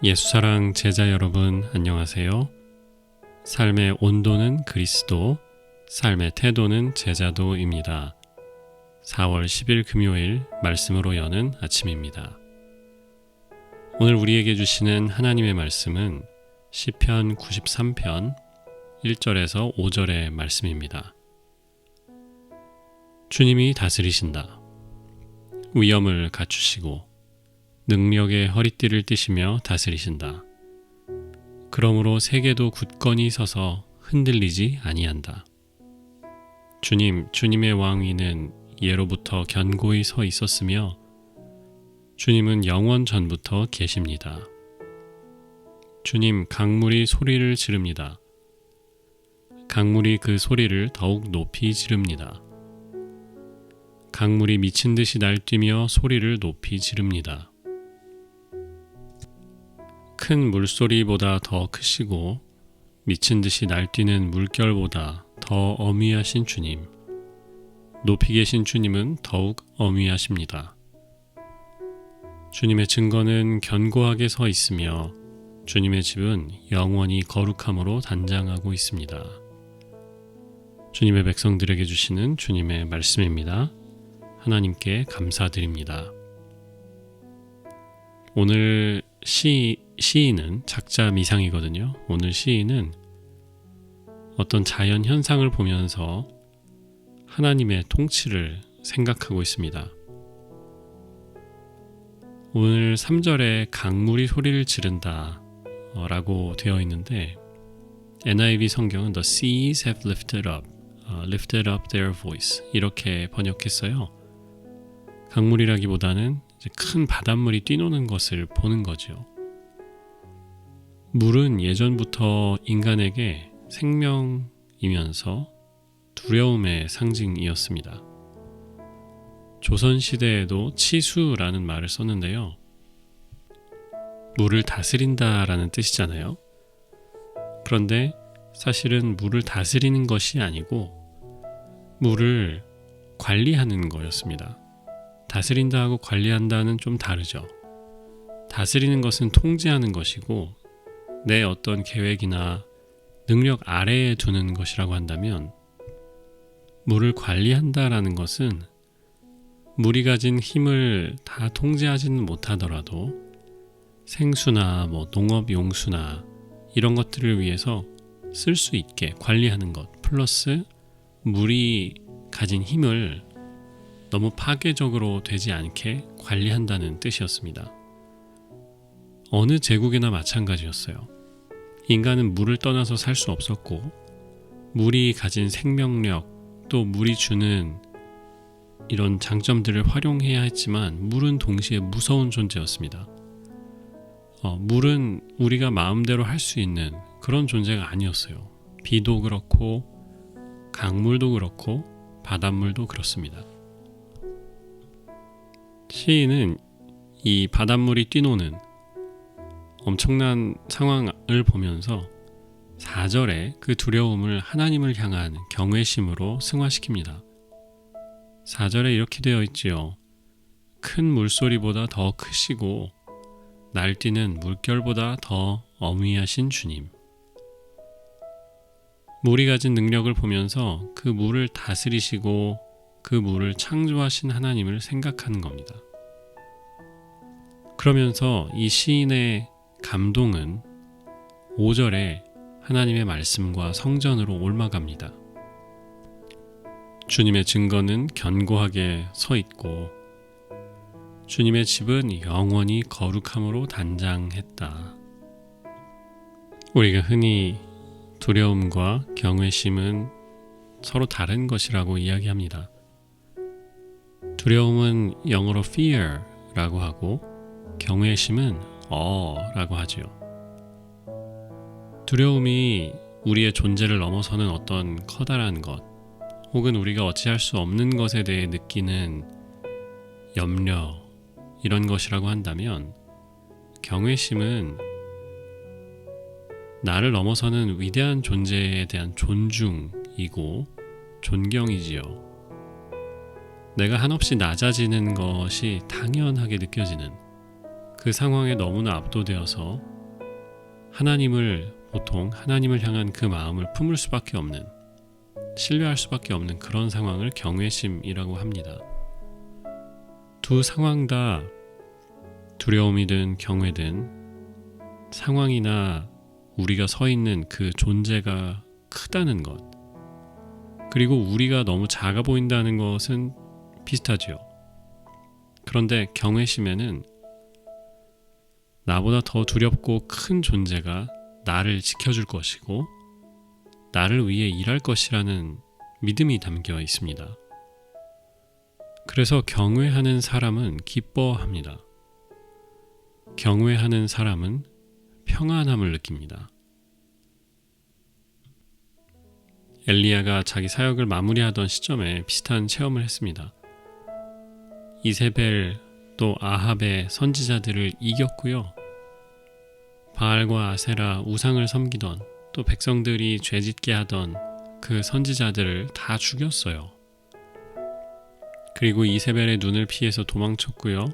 예수사랑 제자 여러분 안녕하세요. 삶의 온도는 그리스도, 삶의 태도는 제자도입니다. 4월 10일 금요일 말씀으로 여는 아침입니다. 오늘 우리에게 주시는 하나님의 말씀은 시편 93편 1절에서 5절의 말씀입니다. 주님이 다스리신다. 위엄을 갖추시고 능력의 허리띠를 띠시며 다스리신다. 그러므로 세계도 굳건히 서서 흔들리지 아니한다. 주님의 왕위는 예로부터 견고히 서 있었으며 주님은 영원 전부터 계십니다. 주님, 강물이 소리를 지릅니다. 강물이 그 소리를 더욱 높이 지릅니다. 강물이 미친 듯이 날뛰며 소리를 높이 지릅니다. 큰 물소리보다 더 크시고 미친 듯이 날뛰는 물결보다 더 어미하신 주님, 높이 계신 주님은 더욱 어미하십니다. 주님의 증거는 견고하게 서 있으며 주님의 집은 영원히 거룩함으로 단장하고 있습니다. 주님의 백성들에게 주시는 주님의 말씀입니다. 하나님께 감사드립니다. 오늘 시인은 작자 미상이거든요. 오늘 시인은 어떤 자연 현상을 보면서 하나님의 통치를 생각하고 있습니다. 오늘 3절에 강물이 소리를 지른다 라고 되어 있는데 NIV 성경은 The seas have lifted up their voice 이렇게 번역했어요. 강물이라기보다는 큰 바닷물이 뛰노는 것을 보는 거죠. 물은 예전부터 인간에게 생명이면서 두려움의 상징이었습니다. 조선시대에도 치수라는 말을 썼는데요. 물을 다스린다라는 뜻이잖아요. 그런데 사실은 물을 다스리는 것이 아니고 물을 관리하는 거였습니다. 다스린다하고 관리한다는 좀 다르죠. 다스리는 것은 통제하는 것이고 내 어떤 계획이나 능력 아래에 두는 것이라고 한다면 물을 관리한다라는 것은 물이 가진 힘을 다 통제하지는 못하더라도 생수나 농업용수나 이런 것들을 위해서 쓸 수 있게 관리하는 것 플러스 물이 가진 힘을 너무 파괴적으로 되지 않게 관리한다는 뜻이었습니다. 어느 제국이나 마찬가지였어요. 인간은 물을 떠나서 살 수 없었고 물이 가진 생명력 또 물이 주는 이런 장점들을 활용해야 했지만 물은 동시에 무서운 존재였습니다. 물은 우리가 마음대로 할 수 있는 그런 존재가 아니었어요. 비도 그렇고 강물도 그렇고 바닷물도 그렇습니다. 시인은 이 바닷물이 뛰노는 엄청난 상황을 보면서 4절에 그 두려움을 하나님을 향한 경외심으로 승화시킵니다. 4절에 이렇게 되어 있지요. 큰 물소리보다 더 크시고 날뛰는 물결보다 더 어미하신 주님. 물이 가진 능력을 보면서 그 물을 다스리시고 그 물을 창조하신 하나님을 생각하는 겁니다. 그러면서 이 시인의 감동은 5절에 하나님의 말씀과 성전으로 옮아갑니다. 주님의 증거는 견고하게 서 있고 주님의 집은 영원히 거룩함으로 단장했다. 우리가 흔히 두려움과 경외심은 서로 다른 것이라고 이야기합니다. 두려움은 영어로 fear라고 하고 경외심은 aw라고 하죠. 두려움이 우리의 존재를 넘어서는 어떤 커다란 것 혹은 우리가 어찌할 수 없는 것에 대해 느끼는 염려 이런 것이라고 한다면 경외심은 나를 넘어서는 위대한 존재에 대한 존중이고 존경이지요. 내가 한없이 낮아지는 것이 당연하게 느껴지는 그 상황에 너무나 압도되어서 보통 하나님을 향한 그 마음을 품을 수밖에 없는, 신뢰할 수밖에 없는 그런 상황을 경외심이라고 합니다. 두 상황 다 두려움이든 경외든 상황이나 우리가 서 있는 그 존재가 크다는 것, 그리고 우리가 너무 작아 보인다는 것은 비슷하지요. 그런데 경외심에는 나보다 더 두렵고 큰 존재가 나를 지켜줄 것이고 나를 위해 일할 것이라는 믿음이 담겨 있습니다. 그래서 경외하는 사람은 기뻐합니다. 경외하는 사람은 평안함을 느낍니다. 엘리야가 자기 사역을 마무리하던 시점에 비슷한 체험을 했습니다. 이세벨 또 아합의 선지자들을 이겼고요. 바알과 아세라 우상을 섬기던, 또 백성들이 죄짓게 하던 그 선지자들을 다 죽였어요. 그리고 이세벨의 눈을 피해서 도망쳤고요.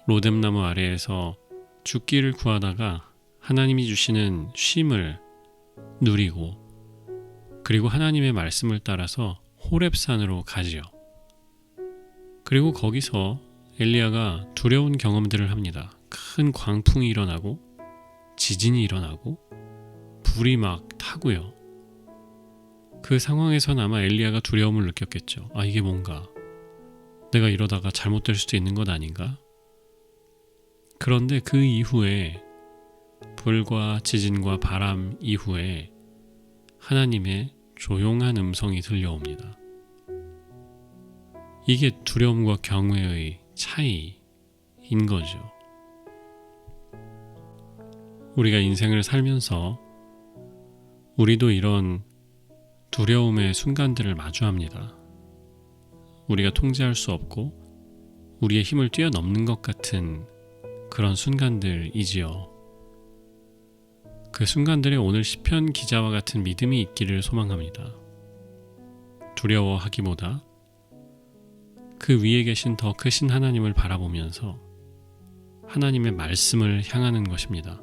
로뎀나무 아래에서 죽기를 구하다가 하나님이 주시는 쉼을 누리고, 그리고 하나님의 말씀을 따라서 호렙산으로 가지요. 그리고 거기서 엘리야가 두려운 경험들을 합니다. 큰 광풍이 일어나고 지진이 일어나고 불이 막 타고요. 그 상황에선 아마 엘리야가 두려움을 느꼈겠죠. 아, 이게 뭔가 내가 이러다가 잘못될 수도 있는 것 아닌가? 그런데 그 이후에, 불과 지진과 바람 이후에 하나님의 조용한 음성이 들려옵니다. 이게 두려움과 경외의 차이인 거죠. 우리가 인생을 살면서 우리도 이런 두려움의 순간들을 마주합니다. 우리가 통제할 수 없고 우리의 힘을 뛰어넘는 것 같은 그런 순간들이지요. 그 순간들에 오늘 시편 기자와 같은 믿음이 있기를 소망합니다. 두려워하기보다 그 위에 계신 더 크신 하나님을 바라보면서 하나님의 말씀을 향하는 것입니다.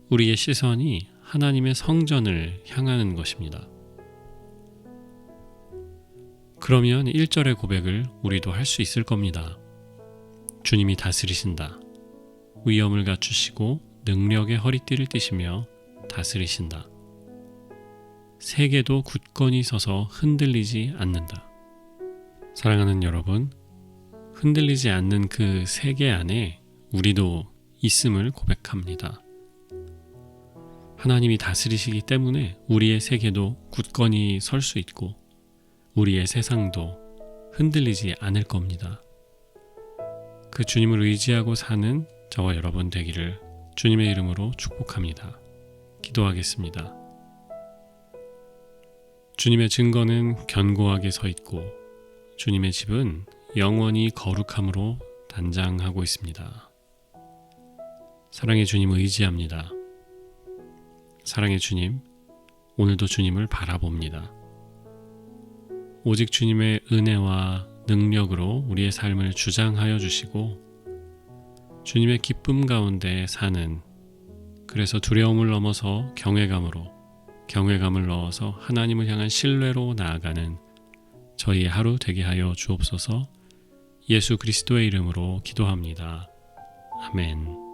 우리의 시선이 하나님의 성전을 향하는 것입니다. 그러면 1절의 고백을 우리도 할 수 있을 겁니다. 주님이 다스리신다. 위엄을 갖추시고 능력의 허리띠를 띠시며 다스리신다. 세계도 굳건히 서서 흔들리지 않는다. 사랑하는 여러분, 흔들리지 않는 그 세계 안에 우리도 있음을 고백합니다. 하나님이 다스리시기 때문에 우리의 세계도 굳건히 설 수 있고 우리의 세상도 흔들리지 않을 겁니다. 그 주님을 의지하고 사는 저와 여러분 되기를 주님의 이름으로 축복합니다. 기도하겠습니다. 주님의 증거는 견고하게 서 있고 주님의 집은 영원히 거룩함으로 단장하고 있습니다. 사랑의 주님 의지합니다. 사랑의 주님, 오늘도 주님을 바라봅니다. 오직 주님의 은혜와 능력으로 우리의 삶을 주장하여 주시고 주님의 기쁨 가운데 사는, 그래서 두려움을 넘어서 경외감을 넣어서 하나님을 향한 신뢰로 나아가는 저희의 하루 되게 하여 주옵소서. 예수 그리스도의 이름으로 기도합니다. 아멘.